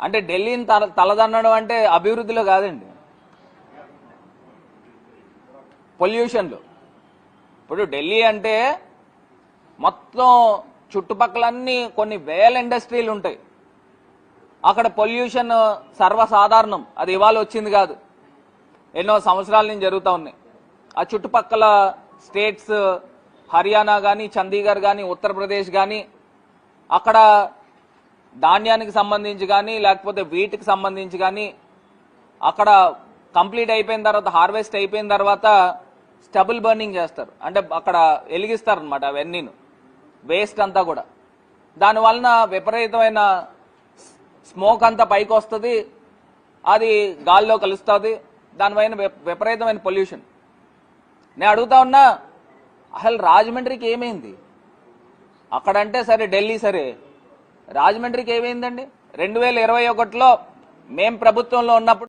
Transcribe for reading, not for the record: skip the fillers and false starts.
అంటే ఢిల్లీని తలదన్నడం అంటే అభివృద్ధిలో కాదండి, పొల్యూషన్లో. ఇప్పుడు ఢిల్లీ అంటే మొత్తం చుట్టుపక్కలన్నీ కొన్ని వేల ఇండస్ట్రీలు ఉంటాయి. అక్కడ పొల్యూషన్ సర్వసాధారణం, అది ఇవాళ వచ్చింది కాదు, ఎన్నో సంవత్సరాల నుంచి జరుగుతూ ఉన్నాయి. ఆ చుట్టుపక్కల స్టేట్స్ హర్యానా కానీ, చండీగఢ్ కానీ, ఉత్తరప్రదేశ్ కానీ, అక్కడ ధాన్యానికి సంబంధించి కానీ లేకపోతే వీటికి సంబంధించి కానీ అక్కడ కంప్లీట్ అయిపోయిన తర్వాత, హార్వెస్ట్ అయిపోయిన తర్వాత స్టబుల్ బర్నింగ్ చేస్తారు. అంటే అక్కడ వెలిగిస్తారు అనమాట అవన్నీను, వేస్ట్ అంతా కూడా. దానివలన విపరీతమైన స్మోక్ అంతా పైకి వస్తుంది, అది గాల్లో కలుస్తుంది, దానిపైన విపరీతమైన పొల్యూషన్. నేను అడుగుతా ఉన్నా, అసలు రాజమండ్రికి ఏమైంది? అక్కడంటే సరే, ఢిల్లీ సరే, రాజమండ్రికి ఏమైందండి? 2021లో మేం ప్రభుత్వంలో ఉన్నప్పుడు